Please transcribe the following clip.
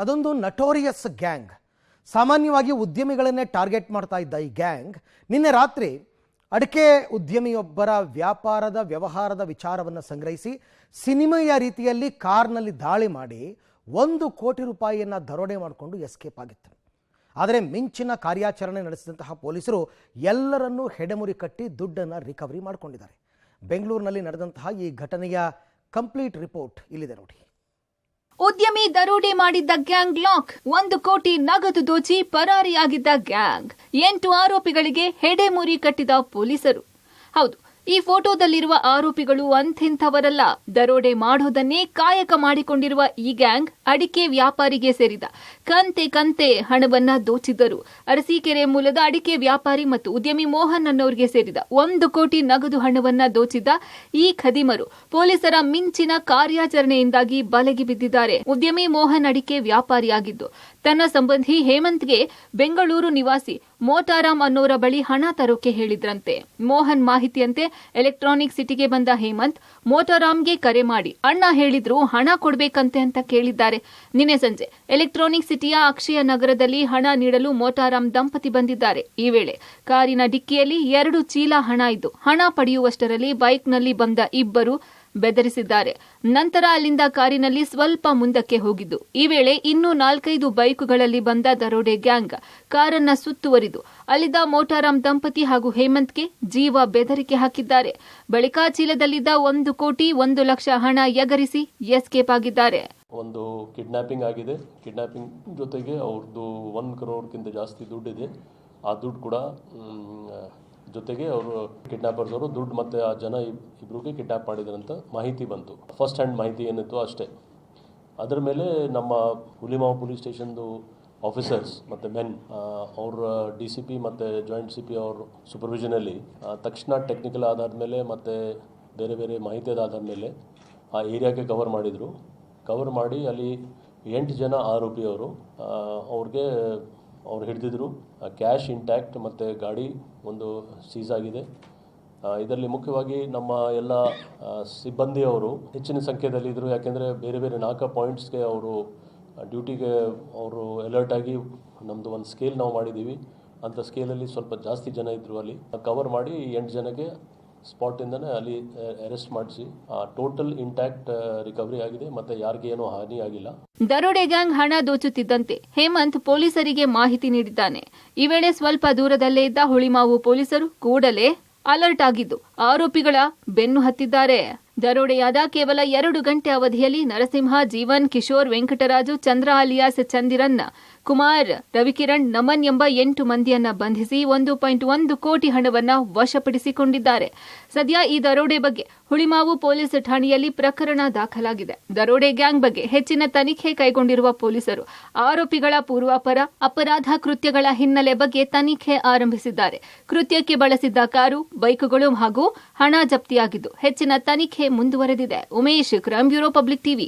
ಅದೊಂದು notorious gang. ಸಾಮಾನ್ಯವಾಗಿ ಉದ್ಯಮಿಗಳನ್ನೇ target ಮಾಡ್ತಾ ಇದ್ದ ಈ ಗ್ಯಾಂಗ್ ನಿನ್ನೆ ರಾತ್ರಿ ಅಡಿಕೆ ಉದ್ಯಮಿಯೊಬ್ಬರ ವ್ಯವಹಾರದ ವಿಚಾರವನ್ನು ಸಂಗ್ರಹಿಸಿ ಸಿನಿಮೆಯ ರೀತಿಯಲ್ಲಿ ಕಾರ್ನಲ್ಲಿ ದಾಳಿ ಮಾಡಿ 1 ಕೋಟಿ ರೂಪಾಯಿಯನ್ನು ದರೋಡೆ ಮಾಡಿಕೊಂಡು ಎಸ್ಕೇಪ್ ಆಗಿತ್ತು. ಆದರೆ ಮಿಂಚಿನ ಕಾರ್ಯಾಚರಣೆ ನಡೆಸಿದಂತಹ ಪೊಲೀಸರು ಎಲ್ಲರನ್ನೂ ಹೆಡೆಮುರಿ ಕಟ್ಟಿ ದುಡ್ಡನ್ನು ರಿಕವರಿ ಮಾಡಿಕೊಂಡಿದ್ದಾರೆ. ಬೆಂಗಳೂರಿನಲ್ಲಿ ನಡೆದಂತಹ ಈ ಘಟನೆಯ ಕಂಪ್ಲೀಟ್ ರಿಪೋರ್ಟ್ ಇಲ್ಲಿದೆ ನೋಡಿ. ಉದ್ಯಮಿ ದರೋಡೆ ಮಾಡಿದ್ದ ಗ್ಯಾಂಗ್ ಲಾಕ್, 1 ಕೋಟಿ ನಗದು ದೋಚಿ ಪರಾರಿಯಾಗಿದ್ದ ಗ್ಯಾಂಗ್, 8 ಆರೋಪಿಗಳಿಗೆ ಹೆಡೆಮುರಿ ಕಟ್ಟಿದ ಪೊಲೀಸರು. ಹೌದು, ಈ ಫೋಟೋದಲ್ಲಿರುವ ಆರೋಪಿಗಳು ಅಂಥಿಂಥವರಲ್ಲ. ದರೋಡೆ ಮಾಡೋದನ್ನೇ ಕಾಯಕ ಮಾಡಿಕೊಂಡಿರುವ ಈ ಗ್ಯಾಂಗ್ ಅಡಿಕೆ ವ್ಯಾಪಾರಿಗೆ ಸೇರಿದ. ಕಂತೆ ಹಣವನ್ನ ದೋಚಿದ್ದರು. ಅರಸೀಕೆರೆ ಮೂಲದ ಅಡಿಕೆ ವ್ಯಾಪಾರಿ ಮತ್ತು ಉದ್ಯಮಿ ಮೋಹನ್ ಅನ್ನೋರಿಗೆ ಸೇರಿದ 1 ಕೋಟಿ ನಗದು ಹಣವನ್ನ ದೋಚಿದ್ದ ಈ ಖದೀಮರು ಪೊಲೀಸರ ಮಿಂಚಿನ ಕಾರ್ಯಾಚರಣೆಯಿಂದಾಗಿ ಬಲೆಗೆ ಬಿದ್ದಿದ್ದಾರೆ. ಉದ್ಯಮಿ ಮೋಹನ್ ಅಡಿಕೆ ವ್ಯಾಪಾರಿಯಾಗಿದ್ದು ತನ್ನ ಸಂಬಂಧಿ ಹೇಮಂತ್ಗೆ ಬೆಂಗಳೂರು ನಿವಾಸಿ ಮೋಟಾರಾಮ್ ಅನ್ನೋರ ಬಳಿ ಹಣ ತರೋಕೆ ಹೇಳಿದ್ರಂತೆ. ಮೋಹನ್ ಮಾಹಿತಿಯಂತೆ ಎಲೆಕ್ಟ್ರಾನಿಕ್ ಸಿಟಿಗೆ ಬಂದ ಹೇಮಂತ್ ಮೋಟಾರಾಮ್ಗೆ ಕರೆ ಮಾಡಿ ಅಣ್ಣ ಹೇಳಿದ್ರು ಹಣ ಕೊಡ್ಬೇಕಂತೆ ಅಂತ ಕೇಳಿದ್ದಾರೆ. ನಿನ್ನೆ ಸಂಜೆ ಎಲೆಕ್ಟ್ರಾನಿಕ್ ಸಿಟಿಯ ಅಕ್ಷಯ ನಗರದಲ್ಲಿ ಹಣ ನೀಡಲು ಮೋಟಾರಾಮ್ ದಂಪತಿ ಬಂದಿದ್ದಾರೆ. ಈ ವೇಳೆ ಕಾರಿನ ಡಿಕ್ಕಿಯಲ್ಲಿ 2 ಚೀಲ ಹಣ ಇದ್ದು ಹಣ ಪಡೆಯುವಷ್ಟರಲ್ಲಿ ಬೈಕ್ನಲ್ಲಿ ಬಂದ ಇಬ್ಬರು ಬೆದರಿಸಿದ್ದಾರೆ. ನಂತರ ಅಲ್ಲಿಂದ ಕಾರಿನಲ್ಲಿ ಸ್ವಲ್ಪ ಮುಂದಕ್ಕೆ ಹೋಗಿದ್ದು. ಈ ವೇಳೆ ಇನ್ನೂ 4-5 ಬೈಕುಗಳಲ್ಲಿ ಬಂದ ದರೋಡೆ ಗ್ಯಾಂಗ್ ಕಾರನ್ನ ಸುತ್ತುವರಿದು ಅಲ್ಲಿದ್ದ ಮೋಟಾರಾಮ್ ದಂಪತಿ ಹಾಗೂ ಹೇಮಂತ್ಗೆ ಜೀವ ಬೆದರಿಕೆ ಹಾಕಿದ್ದಾರೆ. ಬಳಿಕ ಚೀಲದಲ್ಲಿದ್ದ 1 ಕೋಟಿ 1 ಲಕ್ಷ ಹಣ ಎಗರಿಸಿ ಎಸ್ಕೇಪ್ ಆಗಿದ್ದಾರೆ. ಒಂದು ಕಿಡ್ನಾಪಿಂಗ್ ಆಗಿದೆ. ಕಿಡ್ನಾಪಿಂಗ್ ಜೊತೆಗೆ ಅವ್ರದ್ದು 1 crore ಜಾಸ್ತಿ ದುಡ್ಡಿದೆ. ಆ ದುಡ್ಡು ಕೂಡ ಜೊತೆಗೆ ಅವರು ಕಿಡ್ನಾಪರ್ಸ್ ಅವರು ದುಡ್ಡು ಮತ್ತು ಆ ಜನ ಇಬ್ಬರಿಗೆ ಕಿಡ್ನಾಪ್ ಮಾಡಿದ್ರಂತ ಮಾಹಿತಿ ಬಂತು. ಫಸ್ಟ್ ಹ್ಯಾಂಡ್ ಮಾಹಿತಿ ಏನಿತ್ತು ಅಷ್ಟೇ. ಅದರ ಮೇಲೆ ನಮ್ಮ ಹುಲಿಮಾವು ಪೊಲೀಸ್ ಸ್ಟೇಷನ್ದು ಆಫೀಸರ್ಸ್ ಮತ್ತು ಮೆನ್ ಅವ್ರ DCP ಮತ್ತು ಜಾಯಿಂಟ್ CP ಅವ್ರ ಸೂಪರ್ವಿಷನಲ್ಲಿ ತಕ್ಷಣ ಟೆಕ್ನಿಕಲ್ ಆಧಾರದ ಮೇಲೆ ಮತ್ತು ಬೇರೆ ಮಾಹಿತಿಯಾದ ಆಧಾರದ ಮೇಲೆ ಆ ಏರಿಯಾಗೆ ಕವರ್ ಮಾಡಿದರು. ಕವರ್ ಮಾಡಿ ಅಲ್ಲಿ 8 ಜನ ಆರೋಪಿಯವರು ಅವ್ರು ಹಿಡಿದಿದ್ರು. ಕ್ಯಾಶ್ ಇಂಟ್ಯಾಕ್ಟ್ ಮತ್ತು ಗಾಡಿ ಒಂದು ಸೀಸ್ ಆಗಿದೆ. ಇದರಲ್ಲಿ ಮುಖ್ಯವಾಗಿ ನಮ್ಮ ಎಲ್ಲ ಸಿಬ್ಬಂದಿಯವರು ಹೆಚ್ಚಿನ ಸಂಖ್ಯೆಯಲ್ಲಿದ್ದರು. ಯಾಕೆಂದರೆ ಬೇರೆ 4 ಪಾಯಿಂಟ್ಸ್ಗೆ ಅವರು ಡ್ಯೂಟಿಗೆ ಅವರು ಅಲರ್ಟ್ ಆಗಿ ನಮ್ಮದು ಒಂದು ಸ್ಕೇಲ್ ನಾವು ಮಾಡಿದ್ದೀವಿ. ಅಂಥ ಸ್ಕೇಲಲ್ಲಿ ಸ್ವಲ್ಪ ಜಾಸ್ತಿ ಜನ ಇದ್ದರು. ಅಲ್ಲಿ ಕವರ್ ಮಾಡಿ 8 ಜನಕ್ಕೆ ಸ್ಪಾಟಿಂದನೇ ಅಲ್ಲಿ ಅರೆಸ್ಟ್ ಮಾಡಿಸಿ ಟೋಟಲ್ ಇಂಟ್ಯಾಕ್ಟ್ ರಿಕವರಿ ಆಗಿದೆ ಮತ್ತು ಯಾರಿಗೇನೂ ಹಾನಿ ಆಗಿಲ್ಲ. ದರೋಡೆ ಗ್ಯಾಂಗ್ ಹಣ ದೋಚುತ್ತಿದ್ದಂತೆ ಹೇಮಂತ್ ಪೊಲೀಸರಿಗೆ ಮಾಹಿತಿ ನೀಡಿದ್ದಾನೆ. ಈ ವೇಳೆ ಸ್ವಲ್ಪ ದೂರದಲ್ಲೇ ಇದ್ದ ಹುಳಿಮಾವು ಪೊಲೀಸರು ಕೂಡಲೇ ಅಲರ್ಟ್ ಆಗಿದ್ದು ಆರೋಪಿಗಳ ಬೆನ್ನು ಹತ್ತಿದ್ದಾರೆ. ದರೋಡೆಯಾದ ಕೇವಲ 2 ಗಂಟೆ ಅವಧಿಯಲ್ಲಿ ನರಸಿಂಹ, ಜೀವನ್, ಕಿಶೋರ್, ವೆಂಕಟರಾಜು, ಚಂದ್ರ ಅಲಿಯಾಸ್ ಚಂದಿರನ್, ಕುಮಾರ್, ರವಿಕಿರಣ್, ನಮನ್ ಎಂಬ 8 ಮಂದಿಯನ್ನ ಬಂಧಿಸಿ 1.1 ಕೋಟಿ ಹಣವನ್ನ ವಶಪಡಿಸಿಕೊಂಡಿದ್ದಾರೆ. ಸದ್ಯ ಈ ದರೋಡೆ ಬಗ್ಗೆ ಹುಳಿಮಾವು ಪೊಲೀಸ್ ಠಾಣೆಯಲ್ಲಿ ಪ್ರಕರಣ ದಾಖಲಾಗಿದೆ. ದರೋಡೆ ಗ್ಯಾಂಗ್ ಬಗ್ಗೆ ಹೆಚ್ಚಿನ ತನಿಖೆ ಕೈಗೊಂಡಿರುವ ಪೊಲೀಸರು ಆರೋಪಿಗಳ ಪೂರ್ವಾಪರ, ಅಪರಾಧ ಕೃತ್ಯಗಳ ಹಿನ್ನೆಲೆ ಬಗ್ಗೆ ತನಿಖೆ ಆರಂಭಿಸಿದ್ದಾರೆ. ಕೃತ್ಯಕ್ಕೆ ಬಳಸಿದ್ದ ಕಾರು, ಬೈಕುಗಳು ಹಾಗೂ ಹಣ ಜಪ್ತಿಯಾಗಿದ್ದು ಹೆಚ್ಚಿನ ತನಿಖೆ ಮುಂದುವರೆದಿದೆ. Umesh, crime bureau, public TV.